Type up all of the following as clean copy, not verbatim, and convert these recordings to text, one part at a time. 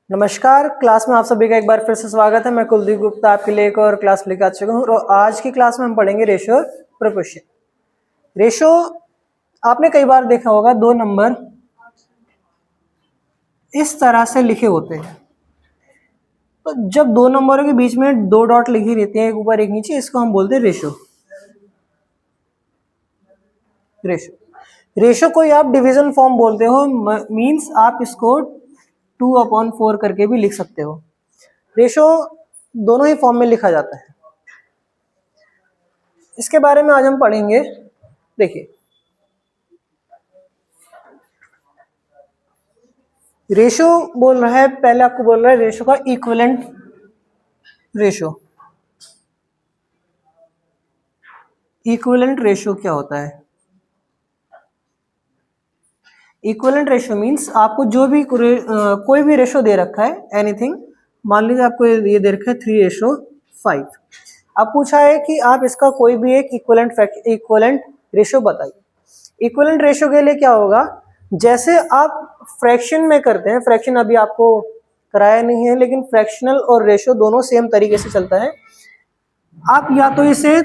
नमस्कार। क्लास में आप सभी का एक बार फिर से स्वागत है। मैं कुलदीप गुप्ता आपके लिए एक और क्लास लेकर आ चुका हूँ और आज की क्लास में हम पढ़ेंगे रेशो और प्रोपोर्शन। रेशो आपने कई बार देखा होगा, दो नंबर इस तरह से लिखे होते हैं। तो जब दो नंबरों के बीच में दो डॉट लिखी रहती है, एक ऊपर एक नीचे, इसको हम बोलते हैं रेशो। रेशो को आप डिवीजन फॉर्म बोलते हो, मींस आप इसको 2/4 करके भी लिख सकते हो। रेशो दोनों ही फॉर्म में लिखा जाता है। इसके बारे में आज हम पढ़ेंगे। देखिए, रेशो बोल रहा है, पहले आपको बोल रहा है रेशो का इक्विवेलेंट रेशो। इक्विवेलेंट रेशो क्या होता है? इक्विवेलेंट रेशो मींस आपको जो भी कोई भी रेशो दे रखा है, एनीथिंग, मान लीजिए आपको ये दे रखा है 3:5। अब पूछा है कि आप इसका कोई भी एक इक्विवेलेंट रेशो बताइए। इक्विवेलेंट रेशो के लिए क्या होगा, जैसे आप फ्रैक्शन में करते हैं, फ्रैक्शन अभी आपको कराया नहीं है, लेकिन फ्रैक्शनल और रेशो दोनों सेम तरीके से चलता है। आप या तो इसे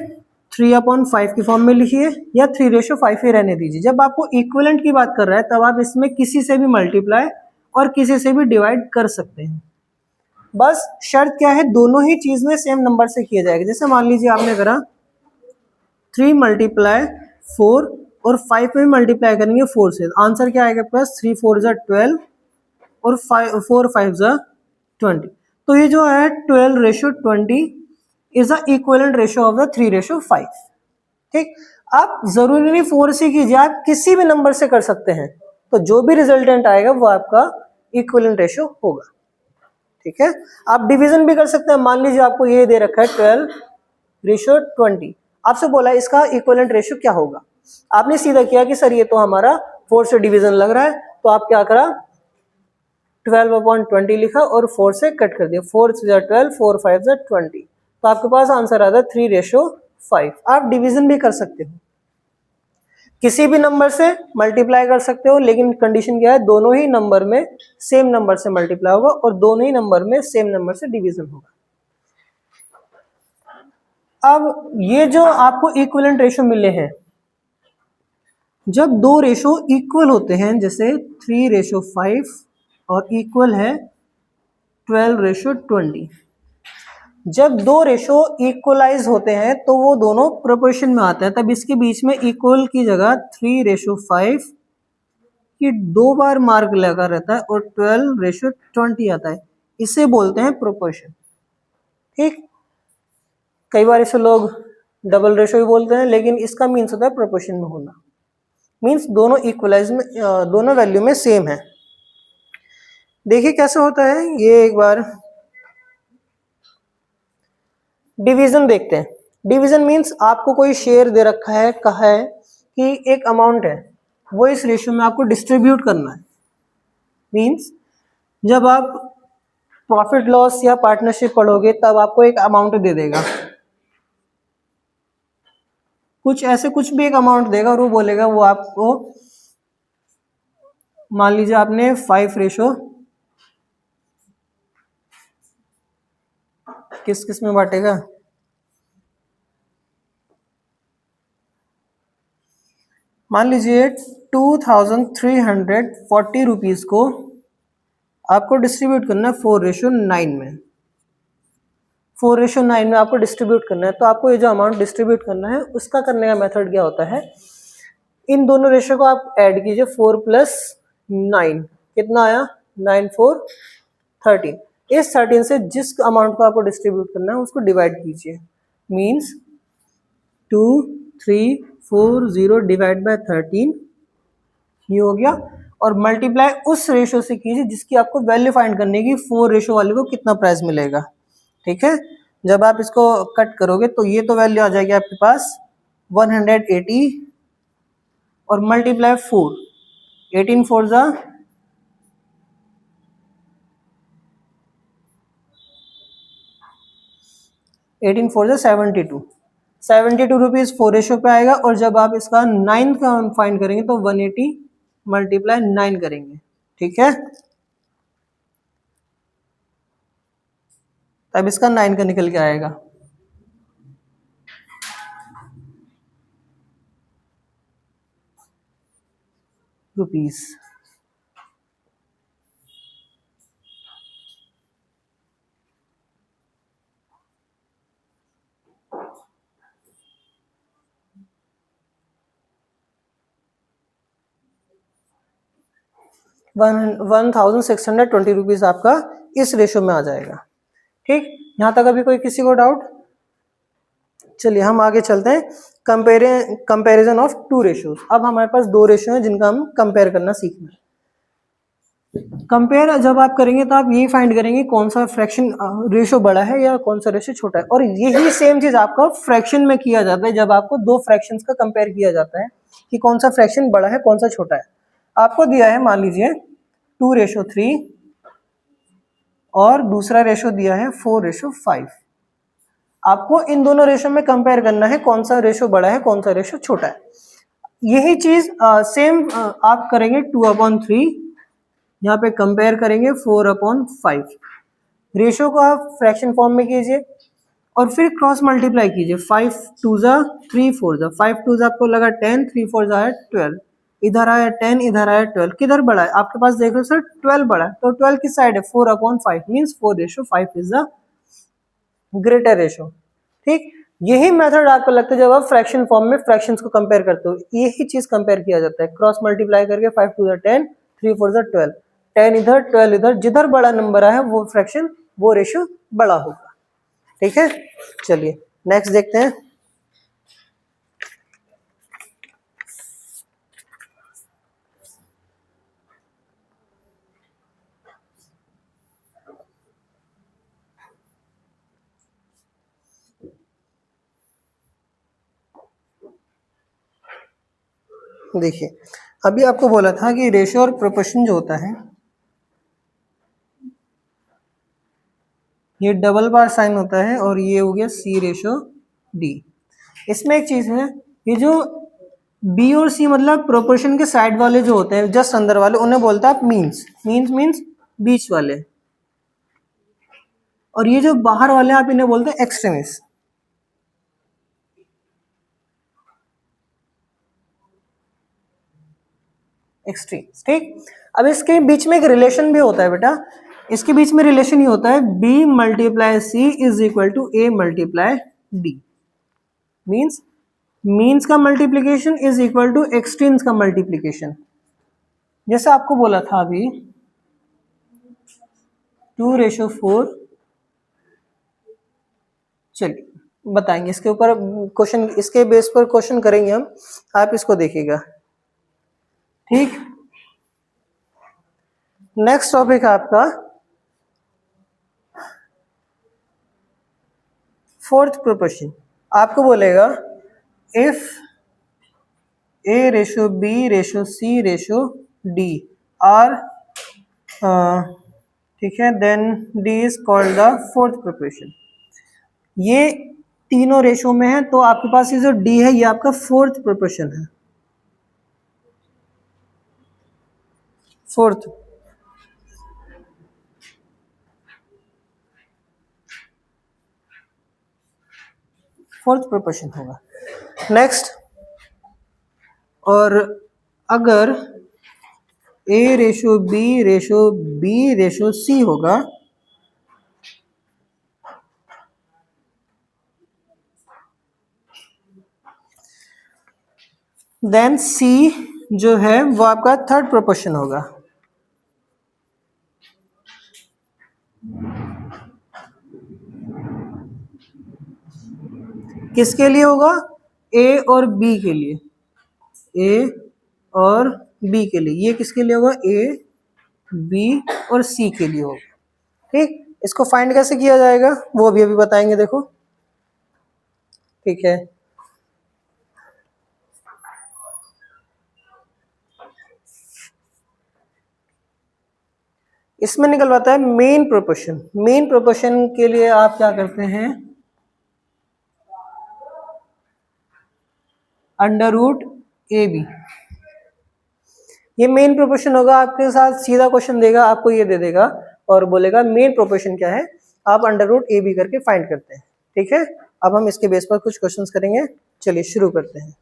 3/5 की फॉर्म में लिखिए या 3:5 ही रहने दीजिए। जब आपको इक्विवेलेंट की बात कर रहा है तब आप इसमें किसी से भी मल्टीप्लाई और किसी से भी डिवाइड कर सकते हैं। बस शर्त क्या है, दोनों ही चीज में सेम नंबर से किया जाएगा। जैसे मान लीजिए आपने करा 3 × 4 और 5 में मल्टीप्लाई करेंगे 4 से, आंसर क्या आएगा प्लस 3 4 12 और 4 5 20। तो ये जो है 12:20 is the equivalent ratio of the 3:5। ठीक, आप जरूरी नहीं 4 से कीजिए, आप किसी भी नंबर से कर सकते हैं, तो जो भी रिजल्टेंट आएगा वो आपका इक्विवेलेंट रेशो होगा। ठीक है, आप डिवीजन भी कर सकते हैं। मान लीजिए आपको ये दे रखा है 12:20, आपसे बोला है इसका इक्विवेलेंट रेशो क्या होगा। आपने सीधा किया कि सर ये तो हमारा 4 से डिवीजन लग रहा है, तो आप क्या करा, 12/20 लिखा और 4 से कट कर दिया। 4 से 12, 4 5 20, तो आपके पास आंसर आता है 3:5। आप डिवीजन भी कर सकते हो, किसी भी नंबर से मल्टीप्लाई कर सकते हो, लेकिन कंडीशन क्या है, दोनों ही नंबर में सेम नंबर से मल्टीप्लाई होगा और दोनों ही नंबर में सेम नंबर से डिवीजन होगा। अब ये जो आपको इक्विवेलेंट रेशो मिले हैं, जब दो रेशो इक्वल होते हैं, जैसे 3:5 और इक्वल है 12:20, जब दो रेशो इक्वलाइज होते हैं तो वो दोनों प्रोपोर्शन में आते हैं। तब इसके बीच में इक्वल की जगह 3:5 की 2 बार मार्क लगा रहता है और 12:20 आता है। इसे बोलते हैं प्रोपोर्शन। ठीक, कई बार इसे लोग डबल रेशो भी बोलते हैं, लेकिन इसका मीन्स होता है प्रोपोर्शन में होना, मीन्स दोनों इक्वलाइज में, दोनों वैल्यू में सेम है। देखिए कैसे होता है ये, एक बार डिवीजन देखते हैं। डिवीजन मींस आपको कोई शेयर दे रखा है, कहा है कि एक अमाउंट है, वो इस रेशियो में आपको डिस्ट्रीब्यूट करना है। मींस जब आप प्रॉफिट लॉस या पार्टनरशिप पढ़ोगे तब आपको एक अमाउंट दे देगा, कुछ ऐसे कुछ भी एक अमाउंट देगा और वो बोलेगा, वो आपको, मान लीजिए आपने 5 किस किस में बांटेगा, मान लीजिए 2340 रुपीज को आपको डिस्ट्रीब्यूट करना है 4:9 में। 4:9 में आपको डिस्ट्रीब्यूट करना है, तो आपको ये जो अमाउंट डिस्ट्रीब्यूट करना है उसका करने का मेथड क्या होता है, इन दोनों रेशो को आप ऐड कीजिए। 4 + 9 कितना आया, 9 4 13। इस 13 से जिस अमाउंट को आपको डिस्ट्रीब्यूट करना है उसको डिवाइड कीजिए, मीन्स 2340 डिवाइड बाय 13, ये हो गया। और मल्टीप्लाई उस रेशो से कीजिए जिसकी आपको वैल्यू फाइंड करने की, 4 रेशो वाले को कितना प्राइस मिलेगा। ठीक है, जब आप इसको कट करोगे तो ये तो वैल्यू आ जाएगी आपके पास 180 और मल्टीप्लाई 4, 18 4 72 रुपीज 4 रेशो पे आएगा। और जब आप इसका 9 का फाइंड करेंगे तो 180 × 9 करेंगे। ठीक है, तब इसका 9 का निकल के आएगा। रुपीस। ₹1620 आपका इस रेशो में आ जाएगा। ठीक, यहां तक अभी कोई किसी को डाउट? चलिए हम आगे चलते हैं। Comparison of two ratios. अब हमारे पास दो रेशियो हैं जिनका हम कंपेयर करना सीखना है। कंपेयर जब आप करेंगे तो आप यही फाइंड करेंगे कौन सा फ्रैक्शन रेशियो बड़ा है या कौन सा रेशियो छोटा है। और यही सेम चीज आपका फ्रैक्शन में किया जाता है जब आपको दो फ्रैक्शंस का कंपेयर किया जाता है कि कौन सा फ्रैक्शन बड़ा है कौन सा छोटा है। आपको दिया है मान लीजिए 2:3 और दूसरा रेशियो दिया है 4:5। आपको इन दोनों रेशियो में कंपेयर करना है कौन सा रेशियो बड़ा है कौन सा रेशियो छोटा है। यही चीज सेम आप करेंगे 2/3, यहाँ पे कंपेयर करेंगे 4/5। रेशियो को आप फ्रैक्शन फॉर्म में कीजिए और फिर क्रॉस मल्टीप्लाई कीजिए। 5 2 3 4 5 2 आपको लगा 10, 3 4 आया 12, इधर आया 10, इधर आया 12। किधर बड़ा है आपके पास? देख लो सर 12 बड़ा है, तो 12 किस साइड है? 4/5 means 4:5 is the greater ratio. ठीक, यही मेथड आपको लगता है जब आप फ्रैक्शन फॉर्म में फ्रैक्शंस को कंपेयर करते हो। यही चीज कंपेयर किया जाता है, क्रॉस मल्टीप्लाई करके 5 2 10, 3 4 12, 10 इधर 12 इधर, जिधर बड़ा नंबर आया वो फ्रैक्शन वो रेशियो बड़ा होगा। ठीक है, चलिए नेक्स्ट देखते हैं। देखिए अभी आपको बोला था कि रेशियो और प्रोपोर्शन जो होता है ये डबल बार साइन होता है और ये हो गया C/D। इसमें एक चीज है, ये जो B और C मतलब प्रोपोर्शन के साइड वाले जो होते हैं जस्ट अंदर वाले उन्हें बोलता है आप मीन्स। मीन्स बीच वाले, और ये जो बाहर वाले आप इन्हें बोलते हैं एक्सट्रीमिस। एक्सट्रीम्स। ठीक, अब इसके बीच में एक रिलेशन भी होता है बेटा। इसके बीच में रिलेशन ही होता है B × C is equal to A × D। Means का multiplication is equal to extremes का मल्टीप्लीकेशन। जैसे आपको बोला था अभी 2:4। चलिए बताएंगे इसके ऊपर क्वेश्चन, इसके बेस पर क्वेश्चन करेंगे हम, आप इसको देखिएगा। ठीक, नेक्स्ट टॉपिक है आपका फोर्थ प्रोपोर्शन। आपको बोलेगा इफ A/B/C/D आर ठीक है then D is called the fourth proportion. ये तीनों रेशो में है तो आपके पास ये जो D है ये आपका फोर्थ प्रोपोर्शन है। फोर्थ प्रोपोर्शन होगा। नेक्स्ट, और अगर A/B/C होगा देन C जो है वो आपका थर्ड प्रोपोर्शन होगा। किसके लिए होगा? A और B के लिए। A और B के लिए। ये किसके लिए होगा? A, B और C के लिए होगा। ठीक, इसको फाइंड कैसे किया जाएगा वो भी अभी बताएंगे, देखो। ठीक है, इसमें निकलवाता है मेन प्रोपोर्शन। मेन प्रोपोर्शन के लिए आप क्या करते हैं? √AB। ये मेन प्रोपोर्शन होगा। आपके साथ सीधा क्वेश्चन देगा, आपको ये दे देगा और बोलेगा मेन प्रोपोर्शन क्या है। आप अंडर रूट ए बी करके फाइंड करते हैं। ठीक है, अब हम इसके बेस पर कुछ क्वेश्चंस करेंगे। चलिए शुरू करते हैं।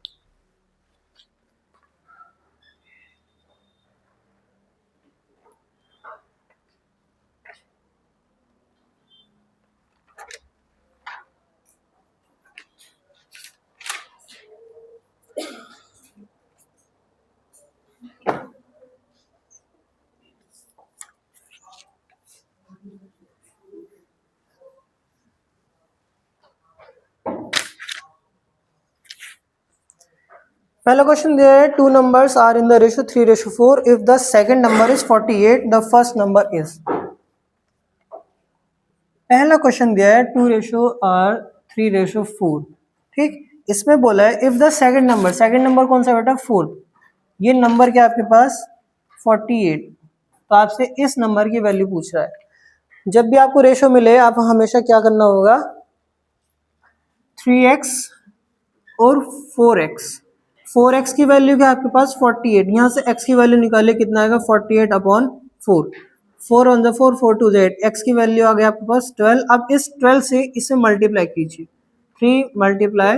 पहला क्वेश्चन दिया है, two numbers are in the ratio 3:4 if the second number is 48, the first number is. पहला क्वेश्चन दिया है 2:3:4। ठीक, इसमें बोला है इफ द सेकंड नंबर कौन सा बेटा, 4, ये नंबर क्या आपके पास 48, तो आपसे इस नंबर की वैल्यू पूछ रहा है। जब भी आपको रेशियो मिले आप हमेशा क्या करना होगा, 3x और 4x। 4x की वैल्यू क्या आपके पास 48, यहाँ से x की वैल्यू निकाले कितना आएगा 48/4। 4 1 जा 4, 4 2 जा 8, x की वैल्यू आ गया आपके पास 12। अब इस 12 से इसे मल्टीप्लाई कीजिए, 3 मल्टीप्लाई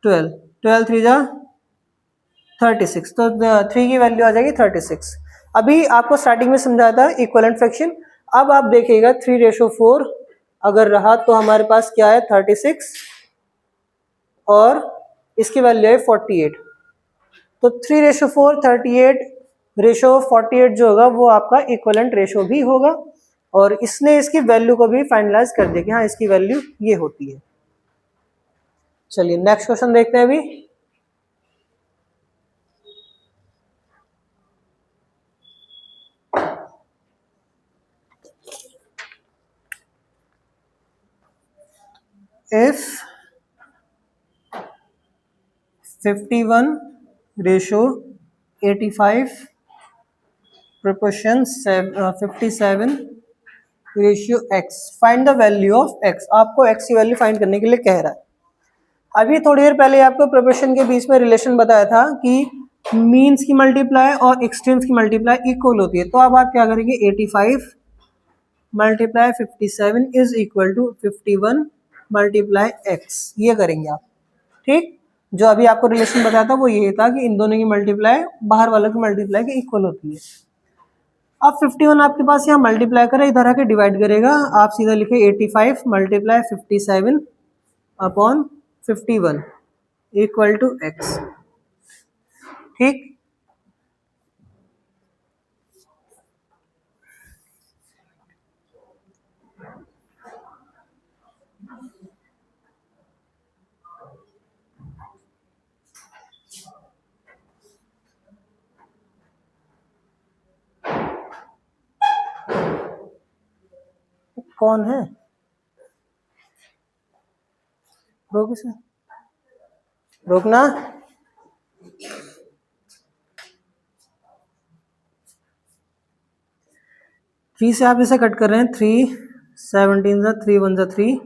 12, 12 3 जा 36, तो 3 की वैल्यू आ जाएगी 36। अभी आपको स्टार्टिंग में समझाया था इक्विवेलेंट फ्रैक्शन। अब आप देखिएगा 3:4 अगर रहा तो हमारे पास क्या है 36 और इसकी वैल्यू है 48, तो 3:4 38 रेशो 48 जो होगा वो आपका इक्विवेलेंट रेशो भी होगा। और इसने इसकी वैल्यू को भी फाइनलाइज कर दिया कि हाँ इसकी वैल्यू ये होती है। चलिए नेक्स्ट क्वेश्चन देखते हैं अभी। If 51:85 proportion 57:x, find the value of x। आपको x की वैल्यू फाइंड करने के लिए कह रहा है। अभी थोड़ी देर पहले आपको प्रोपोर्शन के बीच में रिलेशन बताया था कि मीन्स की मल्टीप्लाई और एक्सट्रीम्स की मल्टीप्लाई इक्वल होती है। तो अब आप क्या करेंगे, 85 multiply 57 is equal to 51 multiply x, ये करेंगे आप। ठीक, जो अभी आपको रिलेशन बताया था वो ये था कि इन दोनों की मल्टीप्लाई बाहर वालों की मल्टीप्लाई के इक्वल होती है। अब 51 आपके पास यहाँ मल्टीप्लाई करें, इधर आके डिवाइड करेगा, आप सीधा लिखे 85 multiply 57 upon 51 equal to x। ठीक, कौन है, रोक इसे, रोकना। 3 से आप इसे कट कर रहे हैं, 3 17 जा 3 1 जा 3,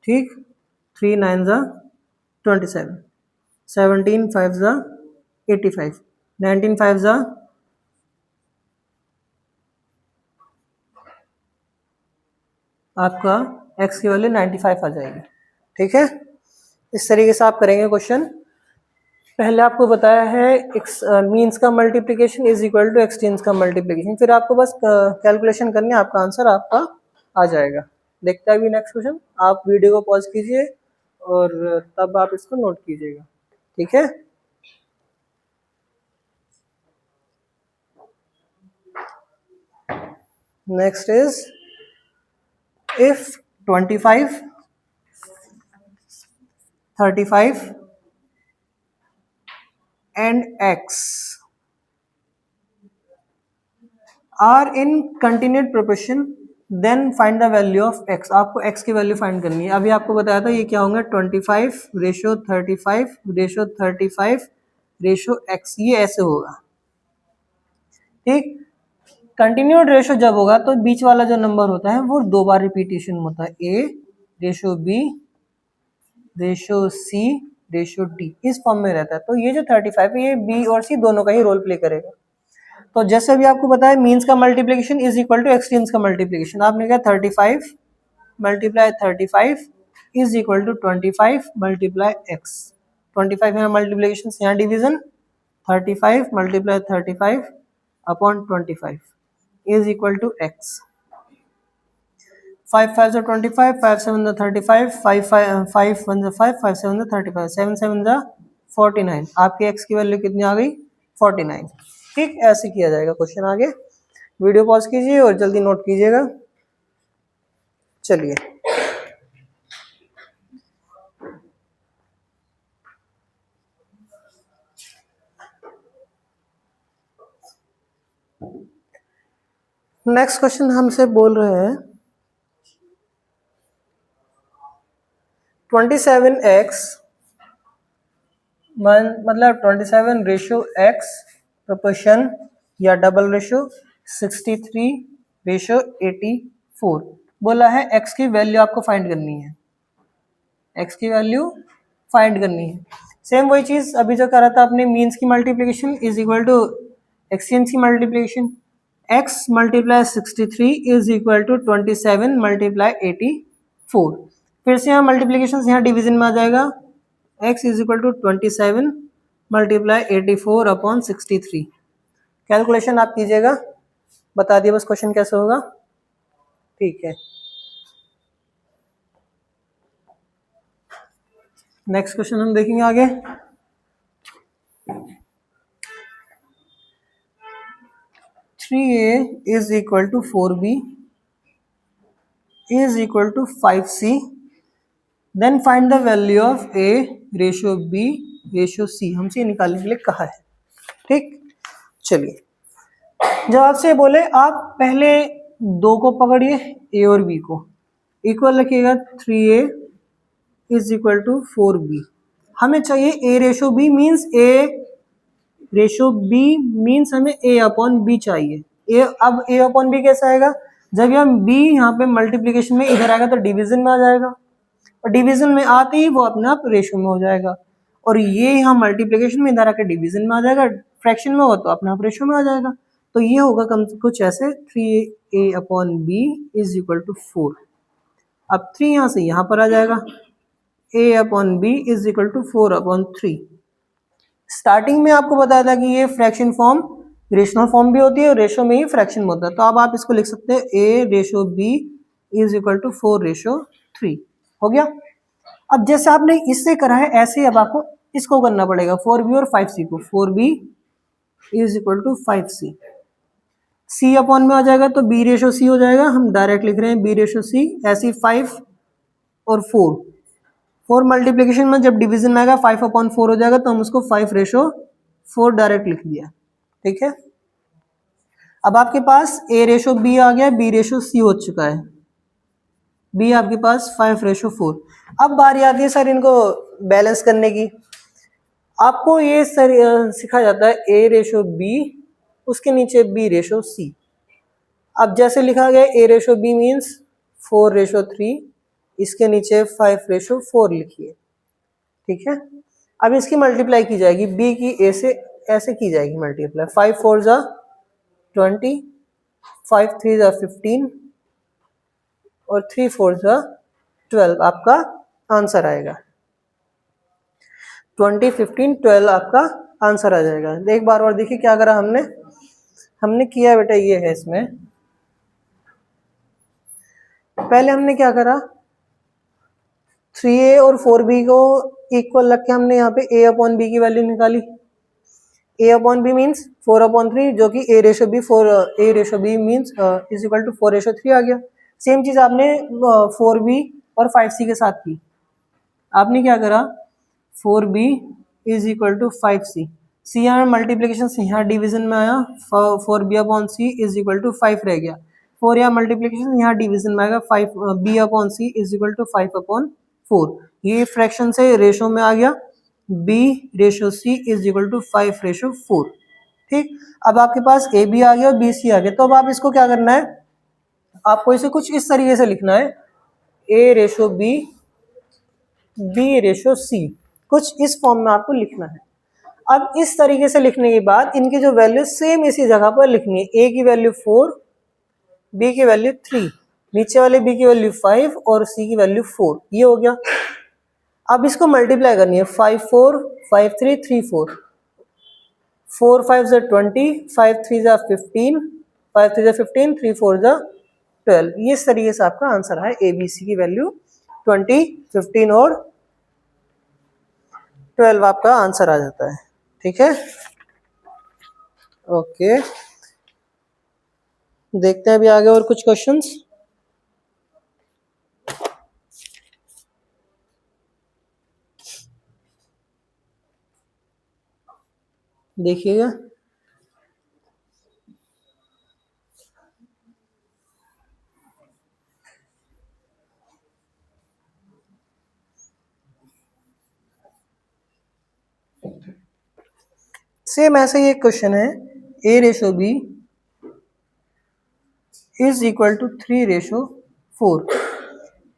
ठीक, 3 9 जा 27, 17 5 जा 85, 19 5 जा आपका x की वैल्यू 95 आ जाएगी। ठीक है, इस तरीके से आप करेंगे क्वेश्चन। पहले आपको बताया है मीन्स का multiplication is equal to extremes का मल्टीप्लिकेशन, फिर आपको बस कैलकुलेशन करनी है, आपका आंसर आपका आ जाएगा। देखते हैं अभी नेक्स्ट क्वेश्चन। आप वीडियो को पॉज कीजिए और तब आप इसको नोट कीजिएगा। ठीक है, next is if 25 35 and x are in continued proportion then find the value of x। आपको x की वैल्यू फाइंड करनी है। अभी आपको बताया था ये क्या होगा, 25:35:35:x, ये ऐसे होगा। ठीक, कंटिन्यूड रेशो जब होगा तो बीच वाला जो नंबर होता है वो 2 बार रिपीटेशन होता है, a:b:c:d, इस फॉर्म में रहता है। तो ये जो 35 है ये b और c दोनों का ही रोल प्ले करेगा। तो जैसे भी आपको बताया मीन्स का multiplication is equal to extremes का मल्टीप्लिकेशन। आपने कहा 35 multiply 35 is equal to 25 multiply x. 25 यहाँ मल्टीप्लिकेशन, यहाँ division, 35 multiply 35 upon 25 is equal to x. 5 5 25, 5 7 35, 5 5 1 5, 5 7 35, 7 7 49। आपकी एक्स की वैल्यू कितनी आ गई? 49। ठीक, ऐसे किया जाएगा क्वेश्चन। आगे वीडियो पॉज कीजिए और जल्दी नोट कीजिएगा। चलिए नेक्स्ट क्वेश्चन हमसे बोल रहे हैं 27x मतलब 27 रेशो x प्रोपोर्शन या डबल रेशो 63 रेशो 84 बोला है। x की वैल्यू आपको फाइंड करनी है, x की वैल्यू फाइंड करनी है। सेम वही चीज अभी जो करा था आपने, मीन्स की multiplication is equal to exchange की multiplication. x multiply 63 is equal to 27 multiply 84। फिर से यहाँ मल्टीप्लिकेशन यहाँ डिवीजन में आ जाएगा। x is equal to 27 multiply 84 upon 63। Calculation आप कीजिएगा, बता दिए बस क्वेश्चन कैसे होगा। ठीक है, नेक्स्ट क्वेश्चन हम देखेंगे आगे। Three a is equal to 4b is equal to 5c, then find the value of a ratio b ratio c। हमसे ये निकालने के लिए कहा है। ठीक, चलिए जब आपसे बोले आप पहले दो को पकड़िए, a और b को इक्वल रखिएगा। 3a is equal to 4b। हमें चाहिए a ratio b means a ratio b means हमें a अपॉन b चाहिए। अब a अपॉन b कैसा आएगा? जब हम b यहाँ पे मल्टीप्लिकेशन में इधर आएगा तो डिवीजन में आ जाएगा, और डिवीजन में आते ही वो अपने आप रेशो में हो जाएगा। और ये यहाँ मल्टीप्लिकेशन में इधर आकर डिवीजन में आ जाएगा, फ्रैक्शन में हो तो अपने आप रेशो में आ जाएगा। तो ये होगा कम कुछ ऐसे 3a upon b is equal to 4। अब 3 यहाँ से यहाँ पर आ जाएगा, a upon b is equal to 4 upon 3। Starting में आपको बताया था कि ये फ्रैक्शन फॉर्म रेशनल फॉर्म भी होती है और रेशो में ही फ्रैक्शन में होता है। तो अब आप इसको लिख सकते हैं a ratio b is equal to 4 ratio 3। हो गया। अब जैसे आपने इससे करा है ऐसे ही अब आपको इसको करना पड़ेगा, 4b और 5c को। 4b is equal to 5c, c upon में आ जाएगा तो b रेशो c हो जाएगा। हम डायरेक्ट लिख रहे हैं b रेशो c। ऐसे 5 और 4 मल्टीप्लिकेशन में जब डिवीजन में आएगा 5 अपॉन 4 हो जाएगा, तो हम उसको 5 रेशो 4 डायरेक्ट लिख दिया। ठीक है, अब आपके पास a रेशो b आ गया, b रेशो c हो चुका है, b आपके पास 5 रेशो 4। अब बारी आती है सर इनको बैलेंस करने की। आपको ये सर सिखाया जाता है a रेशो b, उसके नीचे b रेशो c। अब जैसे लिखा गया a ratio b means 4 ratio 3, इसके नीचे 5 रेशो 4 लिखिए। ठीक है, अब इसकी मल्टीप्लाई की जाएगी, b की a से ऐसे की जाएगी मल्टीप्लाई। 5 4 जा 20, 5 3 जा 15 और 3 4 जा 12। आपका आंसर आएगा 20 15 12 आपका आंसर आ जाएगा। एक बार और देखिए क्या करा हमने किया बेटा ये है। इसमें पहले हमने क्या करा, 3a और 4b को इक्वल रख के हमने यहाँ पे a अपॉन b की वैल्यू निकाली। a upon b means 4 upon 3, जो कि a ratio b 4 a ratio b means is equal to 4 ratio 3 आ गया। सेम चीज आपने 4b और 5c के साथ की। आपने क्या करा, 4b is equal to 5c, c यहाँ मल्टीप्लीकेशन से यहाँ डिवीजन में आया, 4b upon c is equal to 5 रह गया। 4 यहाँ मल्टीप्लीकेशन यहाँ डिवीजन में आएगा, 5 b upon c is equal to 5 upon 4। ये फ्रैक्शन से रेशो में आ गया, b ratio c is equal to 5 ratio 4। ठीक, अब आपके पास a b आ गया और b c आ गया। तो अब आप इसको क्या करना है, आपको इसे कुछ इस तरीके से लिखना है, a ratio b ratio c, कुछ इस फॉर्म में आपको लिखना है। अब इस तरीके से लिखने के बाद इनकी जो वैल्यू सेम इसी जगह पर लिखनी है। ए की वैल्यू 4, बी की वैल्यू 3, नीचे वाले बी की वैल्यू 5 और सी की वैल्यू 4। ये हो गया। अब इसको मल्टीप्लाई करनी है। 5 4 5 3 3 4, 4 5 जा 20, 5 3 जा 15, 5 3 जा 15, 3 4 जा 12। ये इस तरीके से आपका आंसर है। ए बी सी की वैल्यू 20, 15 और 12 आपका आंसर आ जाता है। ठीक है, ओके, देखते हैं अभी आगे और कुछ क्वेश्चंस। देखिएगा, सेम ऐसे ही एक क्वेश्चन है। A ratio B is equal to 3:4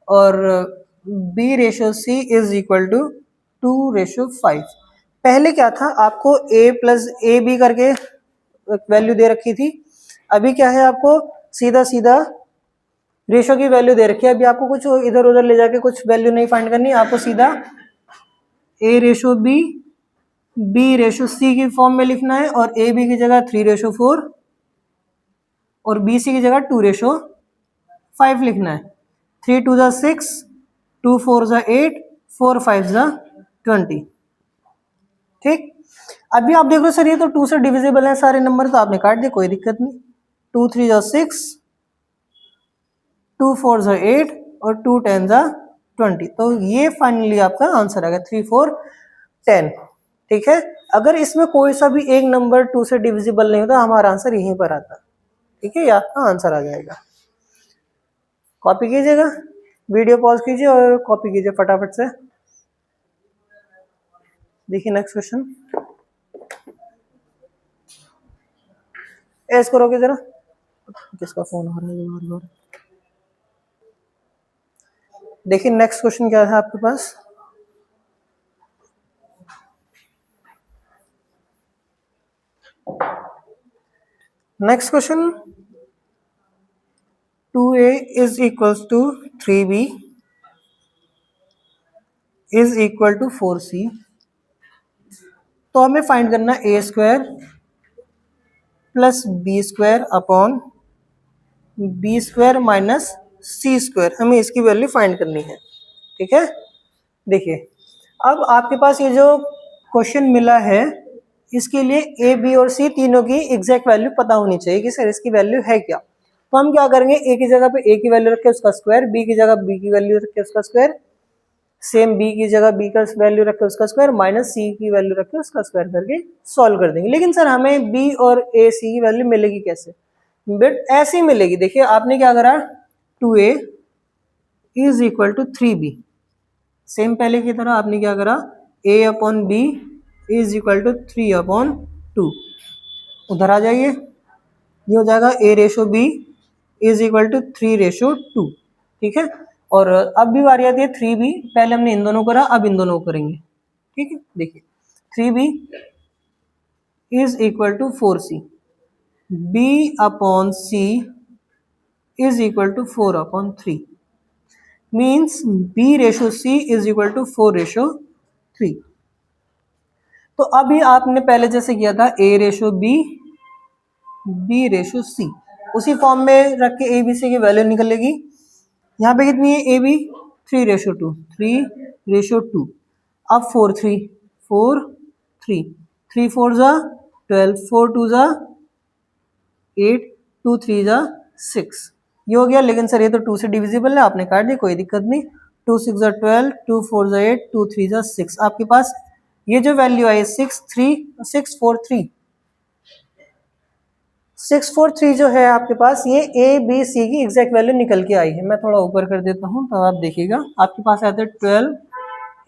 और B ratio C is equal to 2:5। पहले क्या था, आपको a प्लस ए बी करके वैल्यू दे रखी थी। अभी क्या है, आपको सीधा सीधा रेशो की वैल्यू दे रखी है। अभी आपको कुछ इधर उधर ले जाके कुछ वैल्यू नहीं फाइंड करनी, आपको सीधा a ratio B, B ratio C की फॉर्म में लिखना है और ए बी की जगह 3:4 और बी सी की जगह 2:5 लिखना है। 3 2 जा 6, 2 4 जा 8, 4 5 जा 20। ठीक, अभी आप देख रहे हो सर ये तो 2 से डिविजिबल है सारे नंबर, तो आपने काट दिया, कोई दिक्कत नहीं। 2 3 जा 6, 2 4 जा 8 और 2 10 जा 20। तो ये फाइनली आपका आंसर आएगा 3 4 10। ठीक है, अगर इसमें कोई सा भी एक नंबर 2 से डिविजिबल नहीं होता, हमारा आंसर यहीं पर आता। ठीक है, ये आपका आंसर आ जाएगा। कॉपी कीजिएगा, वीडियो पॉज कीजिए और कॉपी कीजिए फटाफट से। देखिए नेक्स्ट क्वेश्चन, ऐसे करोगे जरा, किसका फोन आ रहा है बार बार। देखिए नेक्स्ट क्वेश्चन क्या है आपके पास। Next question, 2a is equals to 3b is equal to 4c। तो हमें फाइंड करना a square plus B square upon B square minus C square, हमें इसकी वैल्यू फाइंड करनी है। ठीक है, देखिए अब आपके पास ये जो क्वेश्चन मिला है, इसके लिए ए बी और सी तीनों की एग्जैक्ट वैल्यू पता होनी चाहिए कि सर इसकी वैल्यू है क्या। तो हम क्या करेंगे, ए की जगह पे ए की वैल्यू रख के उसका स्क्वायर, बी की जगह बी की वैल्यू रख के उसका स्क्वायर, सेम बी की जगह बी का वैल्यू रख के उसका स्क्वायर, माइनस सी की वैल्यू रख के उसका स्क्वायर करके सॉल्व कर देंगे। लेकिन सर हमें बी और ए सी की वैल्यू मिलेगी कैसे, बट ऐसी मिलेगी। देखिए आपने क्या करा, 2a is equal to 3b, same पहले की तरह आपने क्या करा, a upon B is equal to 3/2। उधर आ जाइए, ये हो जाएगा a ratio b is equal to 3:2। ठीक है, और अब भी बारी आती है 3b, पहले हमने इन दोनों करा, अब इन दोनों को करेंगे। ठीक है, देखिए 3b is equal to 4c, b upon c is equal to 4/3, means b ratio c is equal to 4:3। तो अभी आपने पहले जैसे किया था a ratio b, b ratio c, उसी फॉर्म में रख के ए बी सी की वैल्यू निकलेगी। यहाँ पे कितनी है, ए बी 3:2, 3:2। अब 4 3 4 3, 3 4 जा 12, 4 2 जा 8, 2 3 जा 6, ये हो गया। लेकिन सर ये तो 2 से डिविजिबल है, आपने काट दिया, कोई दिक्कत नहीं। 2 6 जा 12, 2 4 जा 8, 2 3 जा 6। आपके पास ये जो वैल्यू आई 643 जो है आपके पास, ये ए बी सी की एग्जैक्ट वैल्यू निकल के आई है। मैं थोड़ा ऊपर कर देता हूँ तो आप देखिएगा, आपके पास आते हैं 12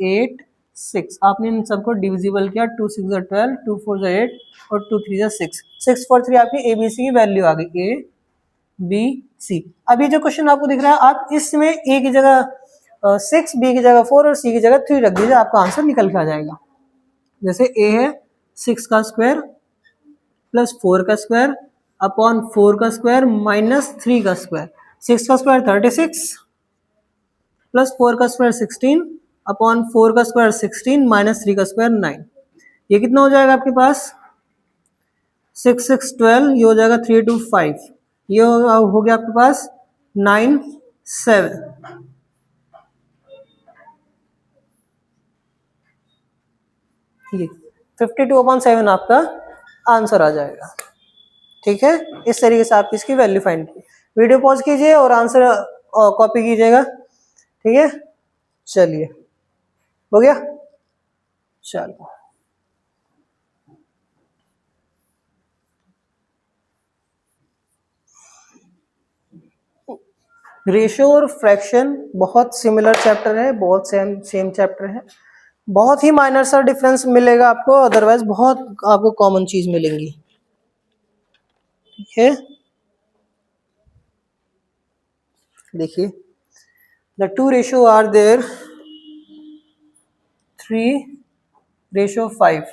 8 6, आपने इन सबको डिविजिबल किया, 2 6 जा 12, 2 4 जा 8 और 2 3 जा 6, 643 आपकी ए बी सी की वैल्यू आ गई, ए बी सी। अब ये जो क्वेश्चन आपको दिख रहा है, आप इसमें ए की जगह 6, बी की जगह 4 और सी की जगह 3 रख दीजिए, आपका आंसर निकल के आ जाएगा। जैसे ए है 6 का स्क्वायर प्लस 4 का स्क्वायर अपॉन 4 का स्क्वायर माइनस 3 का स्क्वायर। 6 का स्क्वायर 36 प्लस 4 का स्क्वायर 16 अपॉन 4 का स्क्वायर 16 माइनस 3 का स्क्वायर 9। ये कितना हो जाएगा आपके पास? 6 6 12, ये हो जाएगा 3 2 5, ये हो गया आपके पास 9 7। ये 52/7 आपका आंसर आ जाएगा। ठीक है, इस तरीके से आप इसकी वैल्यू फाइंड कीजिए। वीडियो पॉज कीजिए और आंसर कॉपी कीजिएगा। ठीक है, चलिए हो गया। चलो रेशियो और फ्रैक्शन बहुत सिमिलर चैप्टर है, बहुत सेम चैप्टर है। बहुत ही माइनर सा डिफरेंस मिलेगा आपको, अदरवाइज बहुत आपको कॉमन चीज मिलेंगी। ठीक है, देखिए the two ratio are there 3:5।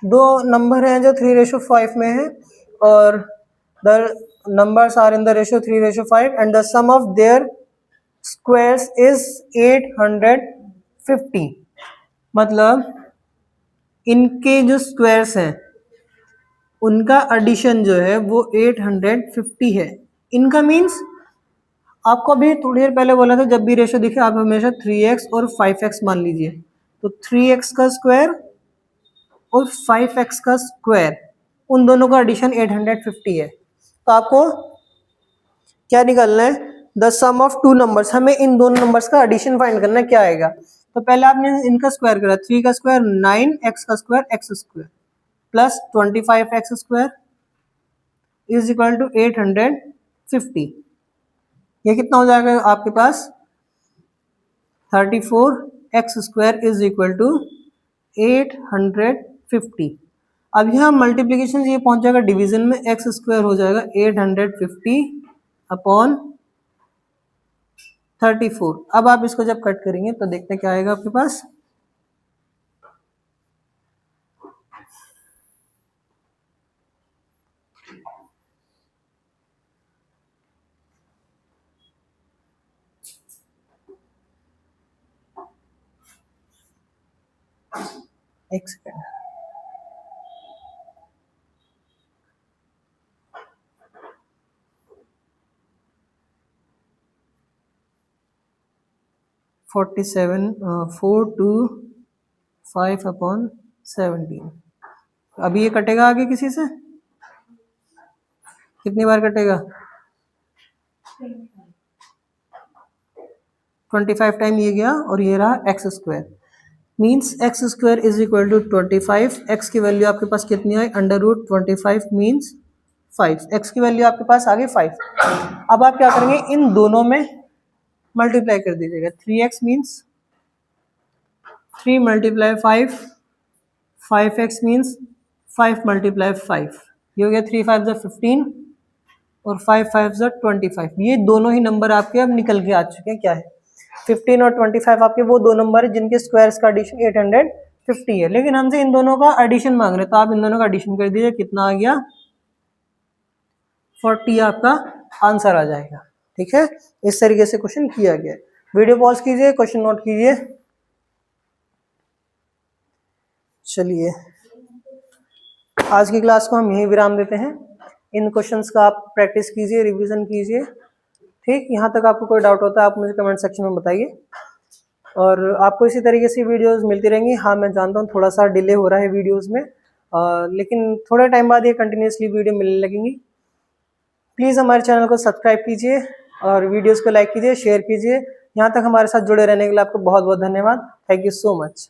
दो नंबर हैं जो 3:5 में है और the numbers are in the ratio 3:5 and the sum of their squares is 850। मतलब इनके जो स्क्वायर्स हैं उनका एडिशन जो है वो 850 है। इनका मीन्स आपको अभी थोड़ी देर पहले बोला था जब भी रेशियो दिखे आप हमेशा 3x और 5x मान लीजिए। तो 3x का स्क्वायर और 5x का स्क्वायर, उन दोनों का एडिशन 850 है। तो आपको क्या निकालना है? The sum of two numbers. हमें इन दोनों नंबर्स का एडिशन फाइंड करना है, क्या आएगा? तो पहले आपने इनका स्क्वायर करा, 3 का स्क्वायर 9x का square x square plus 25x square is equal to 850। ये कितना हो जाएगा आपके पास? 34x square is equal to 850। अब यहाँ मल्टीप्लीकेशन ये पहुंच जाएगा डिवीजन में, x स्क्वायर हो जाएगा 850 अपॉन 34। अब आप इसको जब कट करेंगे तो देखते हैं क्या आएगा आपके पास। एक सेकेंड, फोर्टी सेवन 425 अपॉन 17। अभी ये कटेगा आगे किसी से? कितनी बार कटेगा? 25 टाइम ये गया और ये रहा x square. Means x square is equal to 25। X की वैल्यू आपके पास कितनी आई? √25 मीन्स 5। एक्स की वैल्यू आपके पास आ गई 5। अब आप क्या करेंगे? इन दोनों में मल्टीप्लाई कर दीजिएगा। 3x means 3 × 5, 5x means 5 × 5। ये हो गया 3 5 15 और 5 5 25। ये दोनों ही नंबर आपके अब निकल के आ चुके हैं। क्या है? 15 और 25 आपके वो दो नंबर है जिनके स्क्वायर्स का एडिशन 850 है। लेकिन हमसे इन दोनों का एडिशन मांग रहे, तो आप इन दोनों का एडिशन कर दीजिए। कितना आ गया? 40 आपका आंसर आ जाएगा। ठीक है, इस तरीके से क्वेश्चन किया गया। वीडियो पॉज कीजिए, क्वेश्चन नोट कीजिए। चलिए आज की क्लास को हम यहीं विराम देते हैं। इन क्वेश्चंस का आप प्रैक्टिस कीजिए, रिवीजन कीजिए। ठीक, यहाँ तक आपको कोई डाउट होता है आप मुझे कमेंट सेक्शन में बताइए और आपको इसी तरीके से वीडियोस मिलती रहेंगी। हाँ मैं जानता हूँ थोड़ा सा डिले हो रहा है वीडियोस में, लेकिन थोड़े टाइम बाद ये कंटिन्यूसली वीडियो मिलने लगेंगी। प्लीज़ हमारे चैनल को सब्सक्राइब कीजिए और वीडियोस को लाइक कीजिए, शेयर कीजिए। यहाँ तक हमारे साथ जुड़े रहने के लिए आपको बहुत बहुत धन्यवाद। Thank you so much.